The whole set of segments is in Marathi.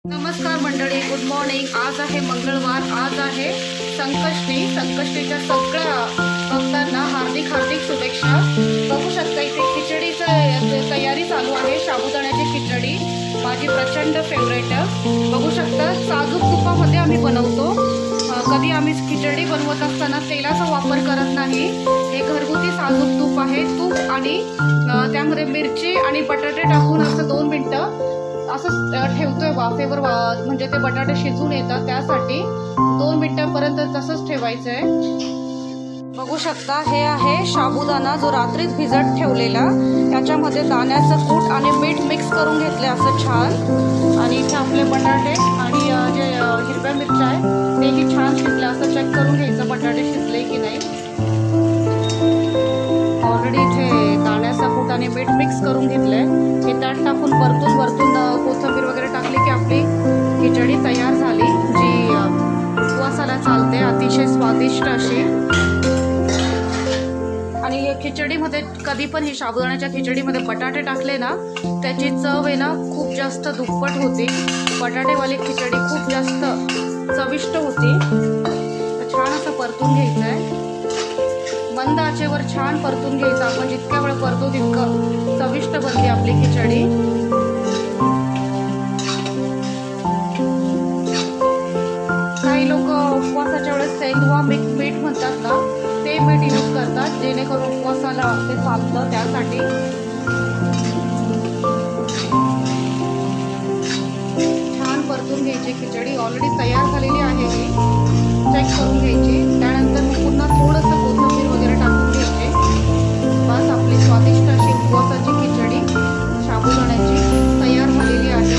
नमस्कार मंडळी, गुड मॉर्निंग। आज आहे मंगळवार, आज आहे संकष्टी। संकष्टीच्या सगळ्या भक्तांना हार्दिक हार्दिक शुभेच्छा। बघू शकता इथे खिचडीची तयारी चालू आहे। साबुदाण्याची खिचडी माझी प्रचंड फेवरेट। बघू शकता साजूक तुपामध्ये आम्ही बनवतो। कधी आम्ही खिचडी बनवत असताना तेलाचा वापर करत नाही। हे घरगुती साजूक तूप आहे। तूप आणि त्यामध्ये मिरची आणि बटाटे टाकून असं 2 मिनिटं असं ठेवतोय वाफेवर, म्हणजे ते बटाटे शिजून येतात। त्यासाठी 2 मिनिटांपर्यंत तसंच ठेवायचंय। बघू शकता हे आहे साबुदाणा जो रात्रीच भिजत ठेवलेला। त्याच्यामध्ये दाण्याचं कूट आणि मीठ मिक्स करून घेतले असं छान। आणि इथे आपले बटाटे आणि जे हिरव्या मिरच्या आहे तेही छान शिजले असं चेक करून घ्यायचं बटाटे शिजले की नाही। ऑलरेडी इथे दाण्याचा कूट आणि मीठ मिक्स करून घेतलंय। हे त्यात टाकून वरतून कोथिंबीर वगैरे टाकली की आपली खिचडी तयार झाली, जी उपवासाला चालते। अतिशय स्वादिष्ट अशी। आणि खिचडीमध्ये कधी पण ही साबुदाण्याच्या खिचडीमध्ये बटाटे टाकले ना, त्याची चव आहे ना खूप जास्त दुप्पट होती। बटाटेवाली खिचडी खूप जास्त चविष्ट होती। तर छान असं परतून घ्यायचं आहे। मंद आचेवर छान परतून घ्यायचं। आपण जितक्या वेळ परतू तितकं चविष्ट बनते आपली खिचडी। काही लोक उपवासाच्या वेळेस सेंधवा मीठ म्हणतात ना, ते मीठ यूज करतात जेणेकरून उपवासाला ते चालतं त्यासाठी। छान परतून घ्यायची खिचडी। ऑलरेडी तयार झालेली आहे ही, चेक करून घ्यायची। त्यानंतर मग पुन्हा थोडंसं कोथिंबीर वगैरे टाकून घ्यायचे। बस आपली स्वादिष्ट अशी उपवासाची खिचडी साबुदाण्याची तयार झालेली आहे।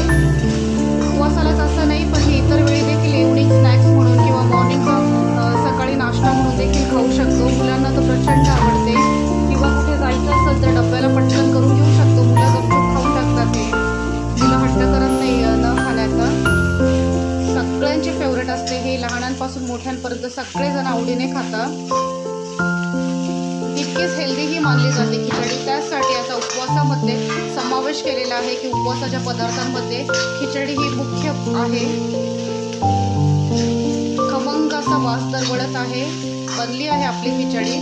उपवासालाच असं नाही, पण ही इतर वेळी देखील इव्हनिंग स्नॅक्स म्हणून किंवा मॉर्निंगचा सकाळी नाश्ता म्हणून देखील खाऊ शकतो। मुलांना तर प्रचंड आवडते, किंवा कुठे जायचं असेल तर डब्याला पटकन करून घेऊ शकतो। मुलं गपचूप खाऊन टाकतात हे, मुलं हट्ट करत नाही न खाण्याचा। सगळ्यांची फेवरेट असते हे, लहानांपासून मोठ्यांपर्यंत सगळेजण आवडीने खातात। तितकीच हेल्दी ही मानली जाते खिचडी। त्यासाठी आता उपवासामध्ये समावेश केलेला आहे की उपवासाच्या पदार्थांमध्ये खिचडी ही मुख्य आहे। खमंग असा वास दरवळत आहे। बनली आहे आपली खिचडी।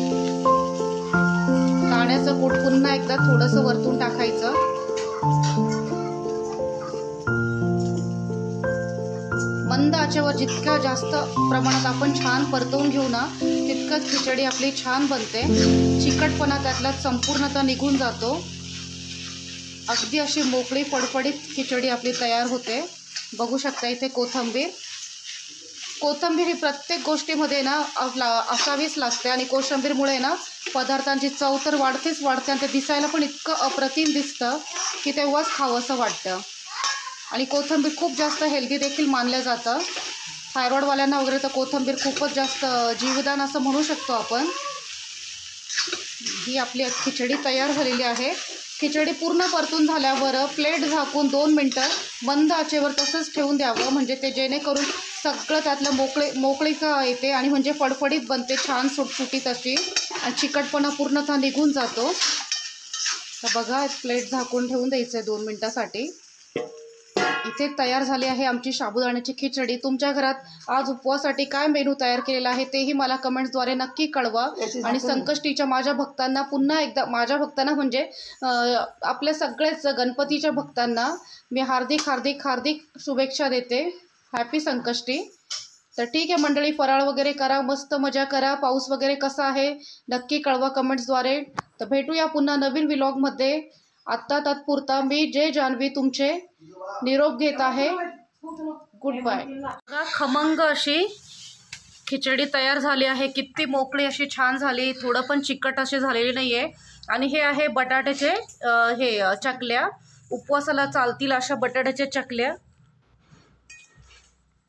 दाण्याचं कूट पुन्हा एकदा थोडंसं वरतून टाकायचं। मंद आचेवर जितक्या जास्त प्रमाणात आपण छान परतवून घेऊ ना, तितकंच खिचडी आपली छान बनते। चिकटपणा त्यातला संपूर्णतः निघून जातो। अगदी अशी मोकळी फडफडीत खिचडी आपली तयार होते। बघू शकता इथे कोथिंबीर ही प्रत्येक गोष्टीमध्ये ना असावीच लागते। आणि कोशिंबीरमुळे ना पदार्थांची चव तर वाढतेच वाढते, आणि ते दिसायला पण इतकं अप्रतिम दिसतं की तेव्हाच खावंसं वाटतं। आणि कोथिंबीर खूप जास्त हेल्दी देखील मानलं जातं। थायरॉइडवाल्यांना वगैरे तर कोथिंबीर खूपच जास्त जीवदान असं म्हणू शकतो आपण। ही आपली खिचडी तयार झालेली आहे। खिचडी पूर्ण परतून झाल्यावर प्लेट झाकून 2 मिनिटं मंद आचेवर तसंच ठेवून द्यावं, म्हणजे ते जेणेकरून सगळं त्यातलं मोकळीका येते आणि म्हणजे फडफडीत बनते, छान सुटसुटीत अशी, आणि चिकटपणा पूर्णतः निघून जातो। तर बघा, प्लेट झाकून ठेवून द्यायचं आहे 2 मिनिटासाठी। इथे तयार झाली आहे आमची साबुदाण्याची खिचडी। तुमच्या घरात आज उपवासासाठी काय मेनू तयार केलेला आहे तेही मला कमेंट्सद्वारे नक्की कळवा। आणि संकष्टीच्या माझ्या भक्तांना पुन्हा एकदा, माझ्या भक्तांना म्हणजे आपल्या सगळेच गणपतीच्या भक्तांना मी हार्दिक हार्दिक हार्दिक शुभेच्छा देते। हॅपी संकष्टी। तर ठीक आहे मंडळी, फराळ वगैरे करा, मस्त मजा करा। पाऊस वगैरे कसा आहे नक्की कळवा कमेंट्सद्वारे। तर भेटूया पुन्हा नवीन व्लॉगमध्ये। आत्ता तात्पुरता मी जय जान्हवी तुमचे निरोप घेत आहे। Good bye. खमंग अशी खिचडी तयार झाली आहे। किती मोकळी अशी छान झाली, थोडं पण चिकट अशी झालेली नाही आहे। आणि हे आहे बटाट्याचे चकल्या, उपवासाला चालतील अशा बटाट्याच्या चकल्या।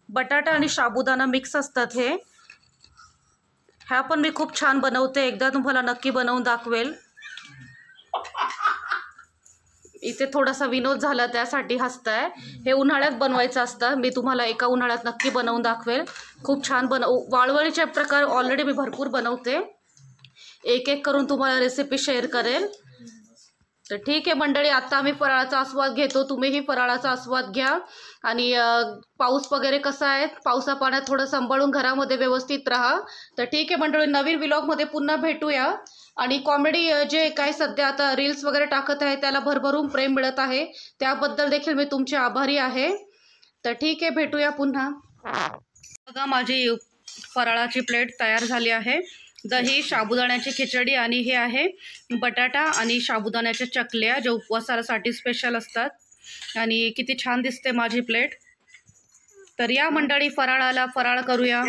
बटाटा आणि साबुदाणा मिक्स असतात हे। ह्या पण मी खूप छान बनवते, एकदा तुम्हाला नक्की बनवून दाखवेल। इथे थोडासा विनोद झाला त्यासाठी हसताय। हे उन्हाळ्यात बनवायचं असतं, मी तुम्हाला एका उन्हाळ्यात नक्की बनवून दाखवेल। खूप छान वाळवणीचे प्रकार ऑलरेडी मी भरपूर बनवते, एक एक करून तुम्हाला रेसिपी शेअर करेल। तर ठीक आहे मंडळी, आता आम्ही फराळाचा आस्वाद घेतो, तुम्हीही फराळाचा आस्वाद घ्या. आणि पाऊस वगैरे कसा आहे, पावसा पाण्यात थोडं सांभाळून घरामध्ये व्यवस्थित राहा. तर ठीक आहे मंडळी, नवीन व्लॉगमध्ये पुन्हा भेटूया. आणि कॉमेडी जे काय सध्या आता रील्स वगैरे टाकत आहे त्याला भरभरून प्रेम मिळत आहे, त्याबद्दल देखील मी तुमचे आभारी आहे. तर ठीक आहे, भेटूया पुन्हा. बघा माझी फराळाची प्लेट तयार झाली आहे. दही, साबुदाण्याची खिचडी आणि हे आहे बटाटा आणि साबुदाण्याच्या चकल्या, ज्या उपवासासाठी स्पेशल असतात. आणि किती छान दिसते माझी प्लेट. तर या मंडळी, फराळ करूया.